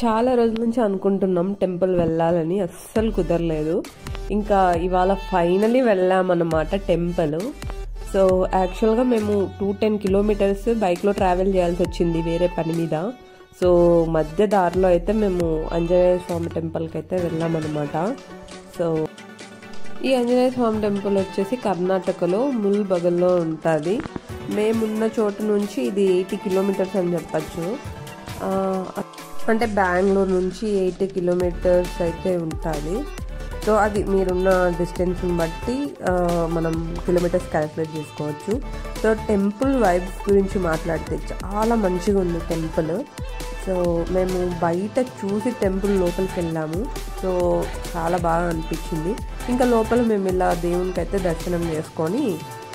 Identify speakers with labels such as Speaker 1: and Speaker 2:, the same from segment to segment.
Speaker 1: చాలా రోజుల నుంచి అనుకుంటున్నాం టెంపుల్ వెళ్ళాలని, అస్సలు కుదరలేదు. ఇంకా ఇవాళ ఫైనలీ వెళ్ళామన్నమాట టెంపుల్. సో యాక్చువల్గా మేము 210 కిలోమీటర్స్ బైక్లో ట్రావెల్ చేయాల్సి వచ్చింది వేరే పని మీద. సో మధ్య దారిలో అయితే మేము ఆంజనేయ స్వామి టెంపుల్కి అయితే వెళ్ళామన్నమాట. సో ఈ ఆంజనేయ స్వామి టెంపుల్ వచ్చేసి కర్ణాటకలో ముల్బగల్లో ఉంటుంది. మేమున్న చోటు నుంచి ఇది 80 కిలోమీటర్స్ అని చెప్పచ్చు. అంటే బెంగళూరు నుంచి 80 కిలోమీటర్స్ అయితే ఉంటుంది. సో అది మీరున్న డిస్టెన్స్ని బట్టి మనం కిలోమీటర్స్ క్యాలిక్యులేట్ చేసుకోవచ్చు. సో టెంపుల్ వైబ్స్ గురించి మాట్లాడితే చాలా మంచిగా ఉంది టెంపుల్. సో మేము బయట చూసి టెంపుల్ లోపలికి వెళ్ళాము. సో చాలా బాగా అనిపించింది. ఇంకా లోపల మేము ఇలా దేవునికి అయితే దర్శనం చేసుకొని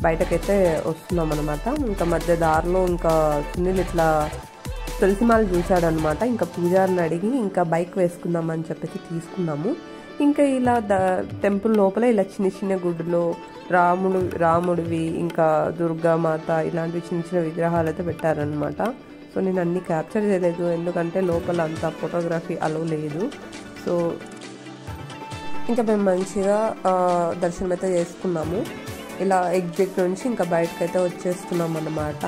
Speaker 1: బయటకైతే వస్తున్నాం అనమాట. ఇంకా మధ్య దారిలో ఇంకా సునీల్ ఇట్లా తులసిమాల చూశాడనమాట. ఇంకా పూజారిని అడిగి ఇంకా బైక్ వేసుకుందామని చెప్పేసి తీసుకున్నాము. ఇంకా ఇలా టెంపుల్ లోపల ఇలా చిన్న చిన్న గుడిలో రాముడివి ఇంకా దుర్గామాత ఇలాంటివి చిన్న చిన్న విగ్రహాలు అయితే పెట్టారనమాట. సో నేను అన్ని క్యాప్చర్ చేయలేదు, ఎందుకంటే లోపల అంత ఫోటోగ్రఫీ అలో లేదు. సో ఇంకా మేము మంచిగా దర్శనం అయితే చేసుకున్నాము. ఇలా ఎగ్జిట్ నుంచి ఇంకా బయటకైతే వచ్చేస్తున్నాం అన్నమాట.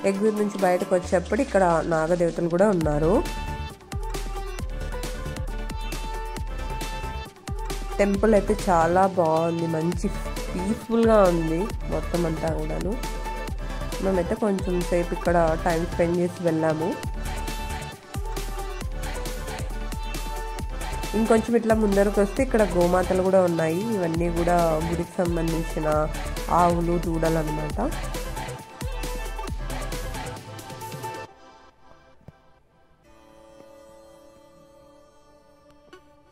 Speaker 1: ఎగ్జిట్ నుంచి బయటకు వచ్చేప్పుడు ఇక్కడ నాగదేవతలు కూడా ఉన్నారు. టెంపుల్ అయితే చాలా బాగుంది, మంచి పీస్ఫుల్గా ఉంది మొత్తం అంతా కూడాను. మేమైతే కొంచెం సేపు ఇక్కడ టైం స్పెండ్ చేసి వెళ్ళాము. ఇంకొంచెం ఇట్లా ముందరకు వస్తే ఇక్కడ గోమాతలు కూడా ఉన్నాయి. ఇవన్నీ కూడా గుడికి సంబంధించిన ఆవులు దూడలు అన్నమాట.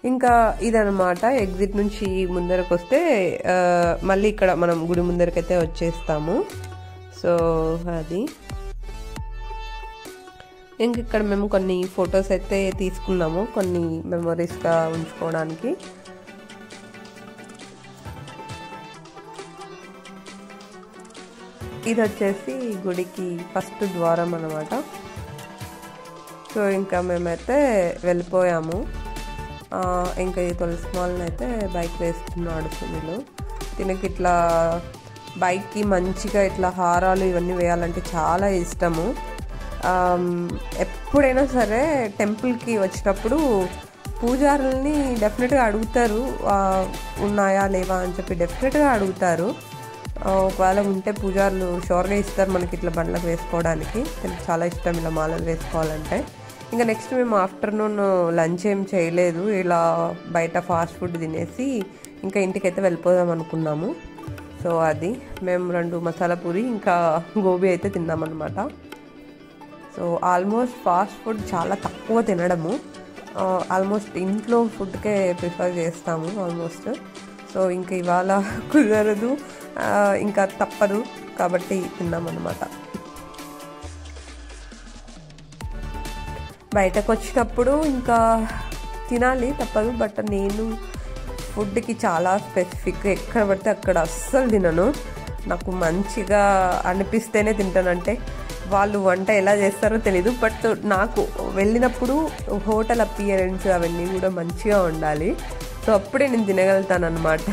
Speaker 1: ఇంకా ఇదనమాట ఎగ్జిట్ నుంచి ముందరకు వస్తే మళ్ళీ ఇక్కడ మనం గుడి ముందరకైతే వచ్చేస్తాము. సో అది ఇంక ఇక్కడ మేము కొన్ని ఫొటోస్ అయితే తీసుకున్నాము, కొన్ని మెమొరీస్గా ఉంచుకోవడానికి. ఇది వచ్చేసి గుడికి ఫస్ట్ ద్వారం అన్నమాట. సో ఇంకా మేమైతే వెళ్ళిపోయాము. ఇంకా ఈ తులసిమాలను అయితే బైక్ వేస్తున్నాడు సునీలు. దీనికి ఇట్లా బైక్కి మంచిగా ఇట్లా హారాలు ఇవన్నీ వేయాలంటే చాలా ఇష్టము. ఎప్పుడైనా సరే టెంపుల్కి వచ్చినప్పుడు పూజారుల్ని డెఫినెట్గా అడుగుతారు, ఉన్నాయా లేవా అని చెప్పి డెఫినెట్గా అడుగుతారు. ఒకవేళ ఉంటే పూజారులు షోర్గా ఇస్తారు మనకి ఇట్లా బండ్లకు వేసుకోవడానికి. తనకి చాలా ఇష్టం ఇలా మాలలు వేసుకోవాలంటే. ఇంకా నెక్స్ట్ మేము ఆఫ్టర్నూన్ లంచ్ ఏం చేయలేదు, ఇలా బయట ఫాస్ట్ ఫుడ్ తినేసి ఇంకా ఇంటికైతే వెళ్ళిపోదాం అనుకున్నాము. సో అది మేము 2 మసాలా పూరి ఇంకా గోబీ అయితే తిన్నామన్నమాట. సో ఆల్మోస్ట్ ఫాస్ట్ ఫుడ్ చాలా తక్కువ తినడము, ఆల్మోస్ట్ ఇంట్లో ఫుడ్కే ప్రిఫర్ చేస్తాము ఆల్మోస్ట్. సో ఇంకా ఇవాళ కుదరదు, ఇంకా తప్పదు కాబట్టి తిన్నామన్నమాట. బయటకు వచ్చినప్పుడు ఇంకా తినాలి తప్పదు. బట్ నేను ఫుడ్కి చాలా స్పెసిఫిక్, ఎక్కడ పడితే అక్కడ అస్సలు తినను. నాకు మంచిగా అనిపిస్తేనే తింటానంటే వాళ్ళు వంట ఎలా చేస్తారో తెలీదు, బట్ నాకు వెళ్ళినప్పుడు హోటల్ అపియరెన్స్ అవన్నీ కూడా మంచిగా ఉండాలి. సో అప్పుడే నేను తినగలుగుతాను అనమాట.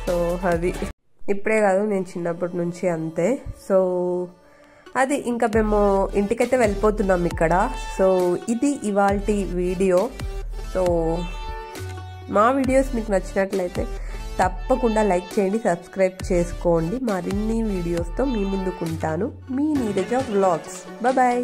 Speaker 1: సో అది ఇప్పుడే కాదు, నేను చిన్నప్పటి నుంచి అంతే. సో అది ఇంకా మేము ఇంటికైతే వెళ్ళిపోతున్నాం ఇక్కడ. సో ఇది ఇవాల్టి వీడియో. సో మా వీడియోస్ మీకు నచ్చినట్లయితే తప్పకుండా లైక్ చేయండి, సబ్స్క్రైబ్ చేసుకోండి. మరిన్ని వీడియోస్తో మీ ముందుకుంటాను. మీ నీరజ వ్లాగ్స్. బాయ్.